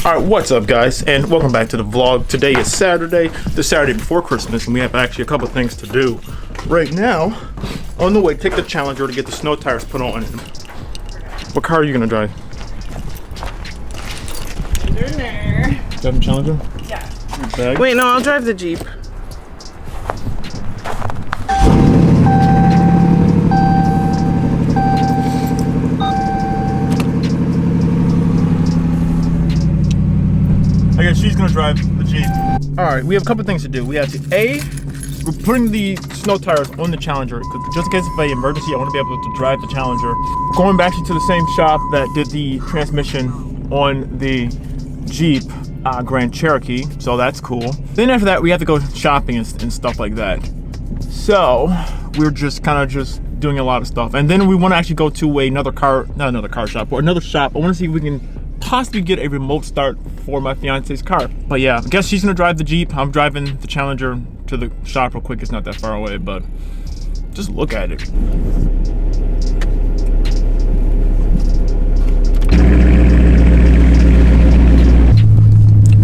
Alright, what's up guys, and welcome back to the vlog. Today is Saturday, the Saturday before Christmas, and we have actually a couple things to do. Right now, on the way, take the Challenger to get the snow tires put on it. What car are you gonna drive? Driving Challenger? Yeah. Wait, no, I'll drive the Jeep. I guess she's gonna drive the Jeep. All right, we have a couple things to do. We have to, we're putting the snow tires on the Challenger, just in case of an emergency, I wanna be able to drive the Challenger. Going back to the same shop that did the transmission on the Jeep Grand Cherokee, so that's cool. Then after that, we have to go shopping and stuff like that. So we're just kind of just doing a lot of stuff. And then we wanna actually go to another shop, but another shop. I wanna see if we can possibly get a remote start for my fiance's car. But yeah, I guess she's gonna drive the Jeep. I'm driving the Challenger to the shop real quick. It's not that far away, but just look at it.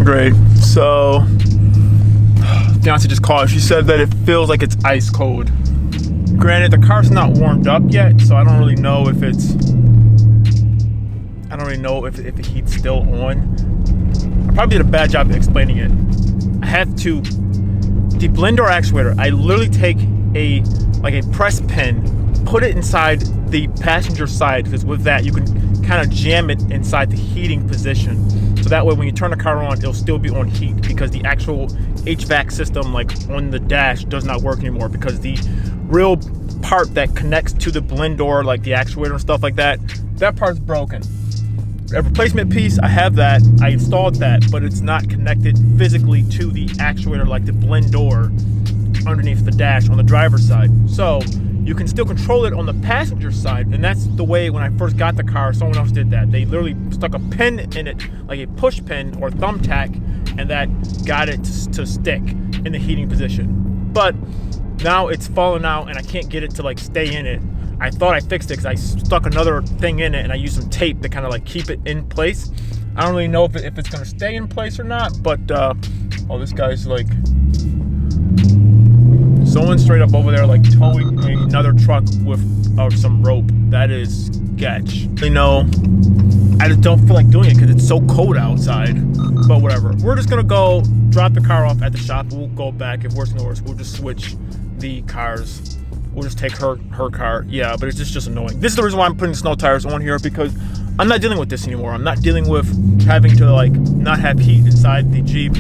Great. So fiance just called. She said that it feels like it's ice cold. Granted, the car's not warmed up yet, so I don't really know if the heat's still on. I probably did a bad job of explaining it. I have to, the blender actuator, I literally take a press pin, put it inside the passenger side, because with that you can kind of jam it inside the heating position. So that way when you turn the car on, it'll still be on heat, because the actual HVAC system like on the dash does not work anymore, because the real part that connects to the blender, like the actuator and stuff like that, that part's broken. A replacement piece, I have that, I installed that, but it's not connected physically to the actuator like the blender underneath the dash on the driver's side. So you can still control it on the passenger side, and that's the way when I first got the car, someone else did that. They literally stuck a pin in it, like a push pin or thumbtack, and that got it to stick in the heating position. But now it's fallen out and I can't get it to like stay in it. I thought I fixed it because I stuck another thing in it and I used some tape to kind of like keep it in place. I don't really know if it's gonna stay in place or not, but oh, this guy's like, someone straight up over there like towing another truck with some rope. That is sketch. You know, I just don't feel like doing it because it's so cold outside, but whatever. We're just gonna go drop the car off at the shop. We'll go back. If worse than worse, we'll just switch the cars. We'll just take her car. Yeah, but it's just annoying. This is the reason why I'm putting snow tires on here, because I'm not dealing with this anymore. I'm not dealing with having to like not have heat inside the Jeep.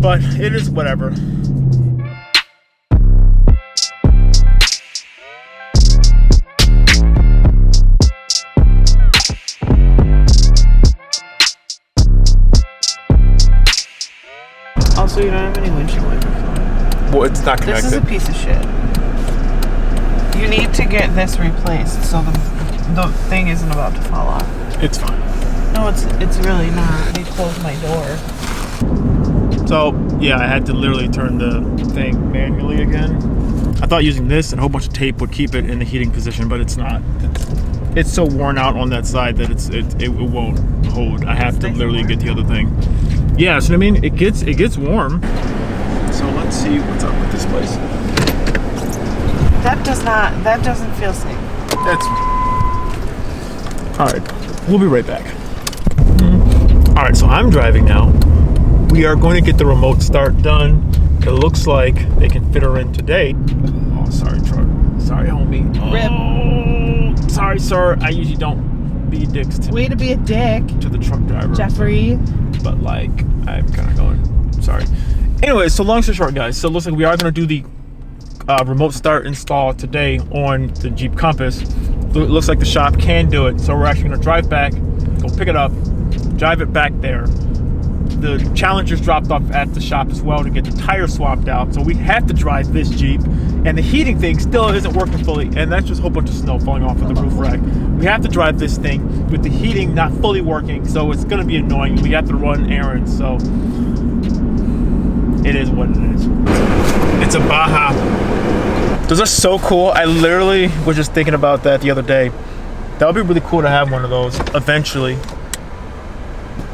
But it is whatever. Also, you don't have any windshield wipers on. Well, it's not connected. This is a piece of shit. You need to get this replaced so the thing isn't about to fall off. It's fine. No, it's really not. I need to close my door. So yeah, I had to literally turn the thing manually again. I thought using this and a whole bunch of tape would keep it in the heating position, but it's not. It's so worn out on that side that it won't hold. I have to literally get the other thing. Yeah, so I mean, it gets warm. So let's see what's up with this place. That doesn't feel safe. That's all right. We'll be right back. All right, so I'm driving now. We are going to get the remote start done. It looks like they can fit her in today. Oh, sorry, truck. Sorry, homie. Rip. Oh, sorry, sir. I usually don't be dicks to. Way to be a dick. To the truck driver. Jeffrey. But like, I'm kind of going. Sorry. Anyway, so long story short, guys. So it looks like we are going to do the remote start install today on the Jeep Compass. It looks like the shop can do it, so we're actually going to drive back, go pick it up, drive it back there. The Challenger's dropped off at the shop as well to get the tires swapped out, so we have to drive this Jeep, and the heating thing still isn't working fully, and that's just a whole bunch of snow falling off of the roof rack. We have to drive this thing with the heating not fully working, so it's going to be annoying. We have to run errands, so it is what it is. It's a Baja. Those are so cool. I literally was just thinking about that the other day. That would be really cool to have one of those eventually.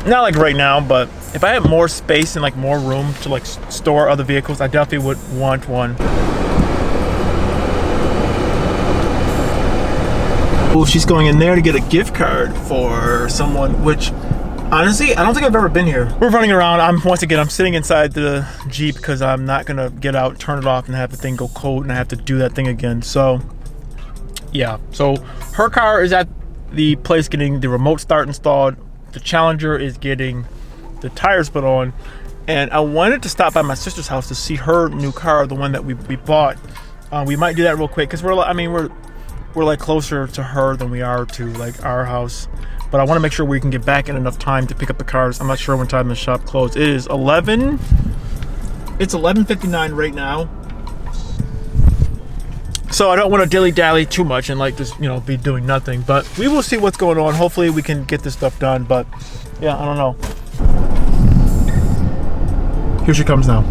Not like right now, but if I had more space and like more room to like store other vehicles, I definitely would want one. Well, she's going in there to get a gift card for someone, which honestly, I don't think I've ever been here. We're running around. Once again, I'm sitting inside the Jeep because I'm not gonna get out, turn it off, and have the thing go cold, and I have to do that thing again. So, yeah. So her car is at the place getting the remote start installed. The Challenger is getting the tires put on, and I wanted to stop by my sister's house to see her new car, the one that we bought. We might do that real quick because we're like closer to her than we are to like our house. But I want to make sure we can get back in enough time to pick up the cars. I'm not sure when time the shop closed. It is 11. It's 11:59 right now. So I don't want to dilly-dally too much and like just, be doing nothing. But we will see what's going on. Hopefully we can get this stuff done. But yeah, I don't know. Here she comes now.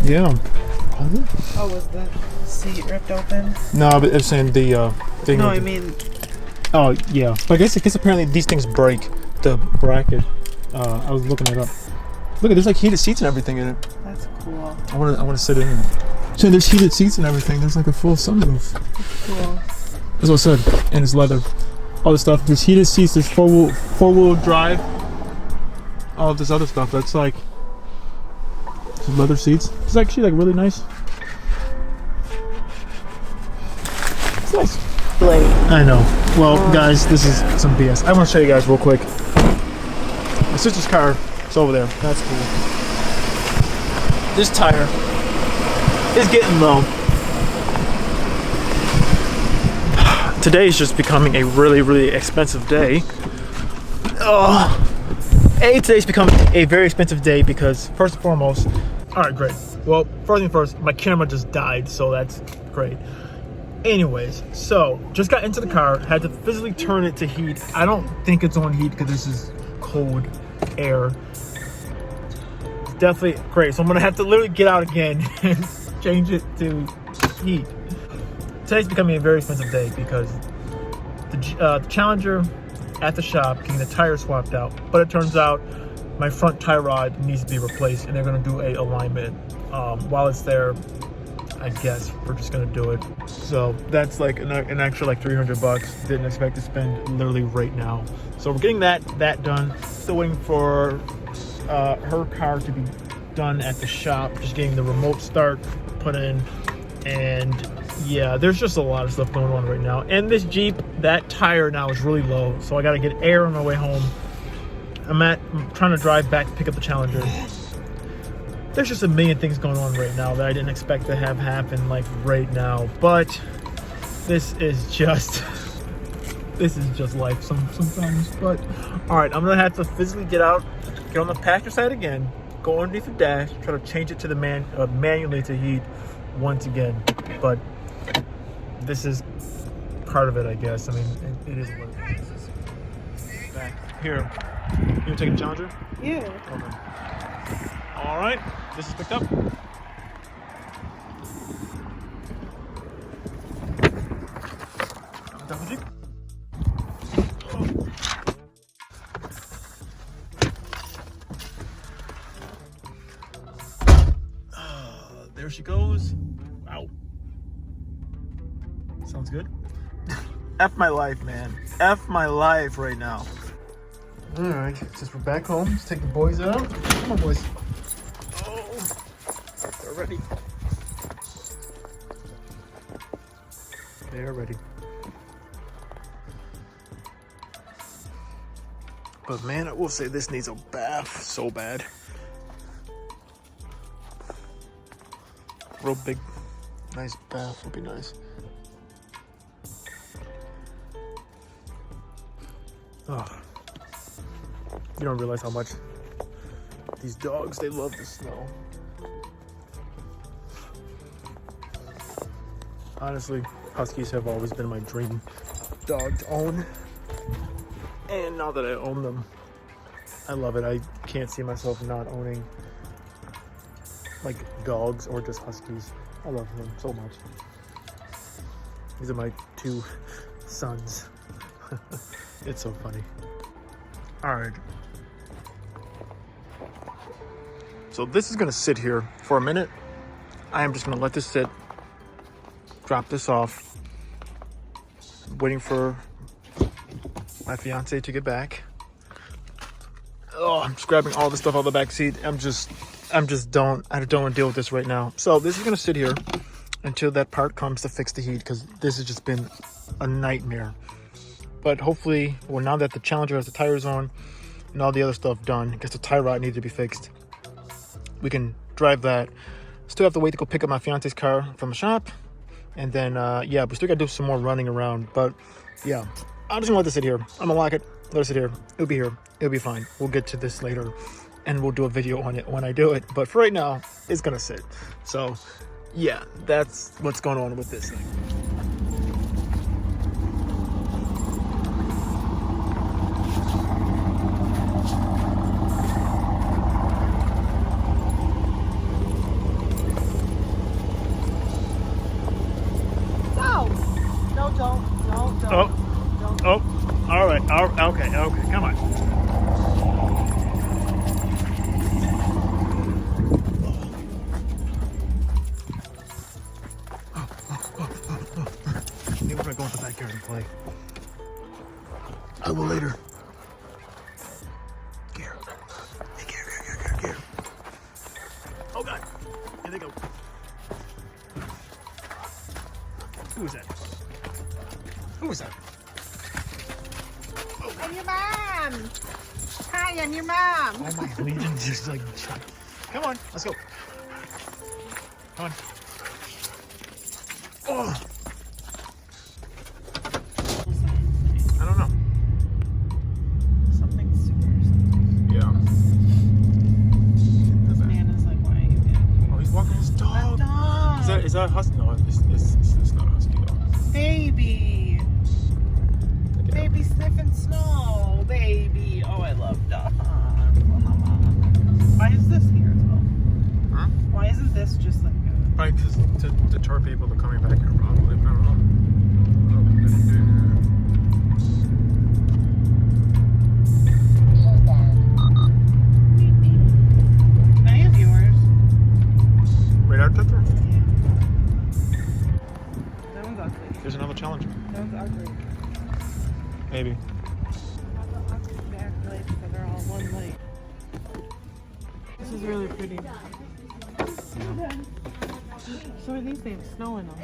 Yeah. Oh, was the seat ripped open? No, but it's saying the thing. No, I mean. Oh yeah. But I guess apparently these things break the bracket. I was looking it up. Look, there's like heated seats and everything in it. That's cool. I want to sit in it. So there's heated seats and everything. There's like a full sunroof. That's cool. That's what I said. And it's leather. All this stuff. There's heated seats. There's four-wheel drive. All of this other stuff. That's like some leather seats. It's actually like really nice. It's nice. Blade. I know. Well, guys, this is some BS. I want to show you guys real quick. My sister's car. It's over there. That's cool. This tire is getting low. Today is just becoming a really, really expensive day. Today's becoming a very expensive day because, first and foremost, all right, great. Well, first thing first, my camera just died, so that's great. Anyways, so just got into the car, had to physically turn it to heat. I don't think it's on heat because this is cold air. Definitely great. So I'm gonna have to literally get out again and change it to heat. Today's becoming a very expensive day because the Challenger at the shop getting the tire swapped out, but it turns out my front tie rod needs to be replaced, and they're gonna do a alignment. While it's there, I guess we're just gonna do it. So that's like an extra like $300. Didn't expect to spend literally right now. So we're getting that done. Still waiting for her car to be done at the shop, just getting the remote start put in, and yeah, there's just a lot of stuff going on right now. And this Jeep, that tire now is really low, so I got to get air on my way home. I'm trying to drive back to pick up the Challenger. There's just a million things going on right now that I didn't expect to have happen like right now, but this is just life sometimes. But all right, I'm gonna have to physically get out, get on the passenger side again, go underneath the dash, try to change it to the manually to heat once again. But this is part of it, I guess. I mean, it is what it is. Back here. You gonna take a Challenger? Yeah. Okay. All right, this is picked up. Double Jeep. There she goes. Wow. Sounds good. F my life, man. F my life right now. All right, since we're back home, let's take the boys out. Come on, boys. Oh, they're ready. They're ready. But man, I will say this needs a bath so bad. Real big, nice bath would be nice. Oh, you don't realize how much these dogs, they love the snow. Honestly, Huskies have always been my dream dog to own. And now that I own them, I love it. I can't see myself not owning like dogs or just Huskies. I love them so much. These are my two sons. It's so funny. All right. So this is gonna sit here for a minute. I am just gonna let this sit, drop this off, waiting for my fiance to get back. Oh, I'm just grabbing all the stuff out of the back seat. I don't want to deal with this right now. So this is gonna sit here until that part comes to fix the heat, because this has just been a nightmare. But hopefully, well, now that the Challenger has the tires on and all the other stuff done, because the tie rod needed to be fixed, we can drive that. Still have to wait to go pick up my fiance's car from the shop, and then yeah, we still gotta do some more running around. But yeah, I'm just gonna let this sit here. I'm gonna lock it, let it sit here. It'll be here, it'll be fine. We'll get to this later and we'll do a video on it when I do it, but for right now it's gonna sit. So yeah, that's what's going on with this thing. Oh, all right. Okay, come on. Maybe we're gonna go in the backyard and play. I will later. Here. Here. Oh God. Here they go. Who is that? Who is that? I'm your mom. Hi, I'm your mom. Oh my bleeding, just like, come on, let's go. Come on. Oh. I don't know. Something's super or something. Yeah. This man is like, why are you doing here? Oh, he's walking his dog. That dog. Is that a husky? No, it's not a husky dog. Baby. Baby sniffing snow. Baby. Oh, I love dogs. Why is this here though? Huh? Why isn't this just like a... Probably because to deter people from coming back here, probably. I don't know. Can I have yours? Radar detector? Yeah. That one's ugly. There's another Challenger. That one's ugly. Maybe. Back lights that are all one light. This is really pretty. Yeah. So are these things snow in them?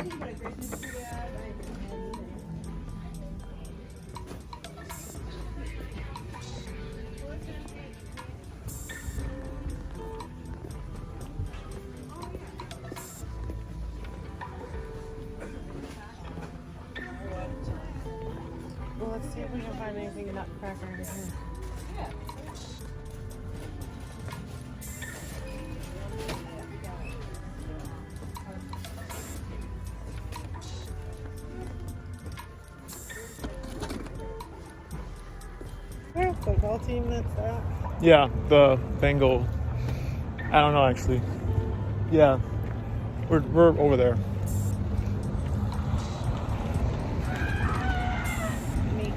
Well, let's see if we can find anything nutcracker in here. Where's the football team that's at? Yeah, the Bengal. I don't know actually. Yeah, we're over there. Me.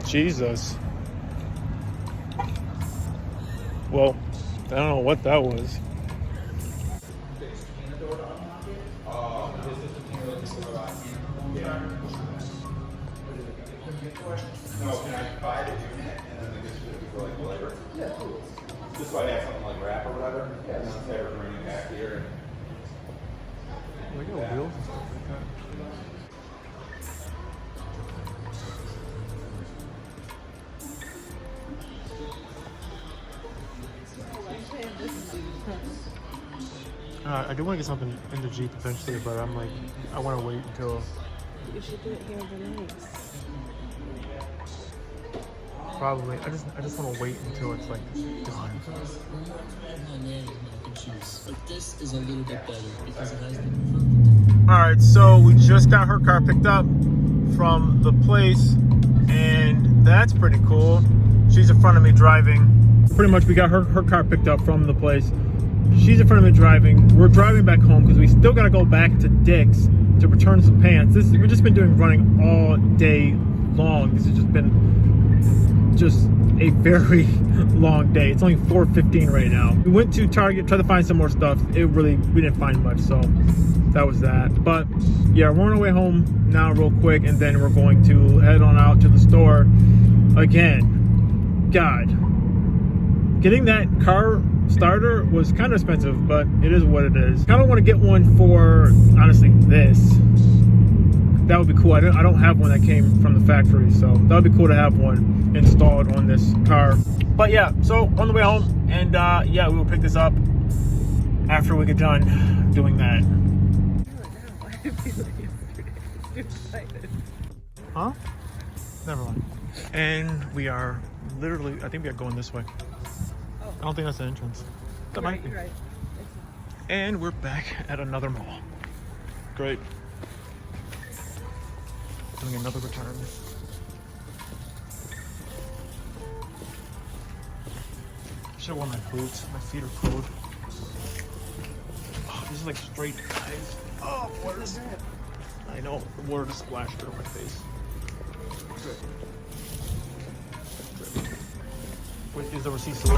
Jesus. Well, I don't know what that was. Just so I have something like wrap or whatever. Yeah. Instead of bringing it back here. Look at wheels and stuff like that. I do want to get something in the Jeep eventually, but I'm like, I want to wait until. You should do it here the nice. Probably. I just want to wait until it's like done. But this is a little bit better because it has the... Alright, so we just got her car picked up from the place, and that's pretty cool. She's in front of me driving. Pretty much we got her car picked up from the place. She's in front of me driving. We're driving back home because we still got to go back to Dick's to return some pants. We've just been doing running all day long. This has just been a very long day. It's only 4:15 right now. We went to Target, tried to find some more stuff. We didn't find much, so that was that. But yeah, we're on our way home now real quick, and then we're going to head on out to the store again. God, getting that car starter was kind of expensive, but it is what it is. Kind of want to get one for, honestly, this. That would be cool. I don't have one that came from the factory, so that would be cool to have one installed on this car. But yeah, so on the way home, and yeah, we will pick this up after we get done doing that. Huh? Never mind. And we are literally, I think we are going this way. I don't think that's the entrance. That might be. Right. And we're back at another mall. Great. Doing another return. Should have worn my boots. My feet are cold. Oh, this is like straight eyes. Oh, what is that? I know. The water just splashed on my face. Good. Wait, is the receipt still?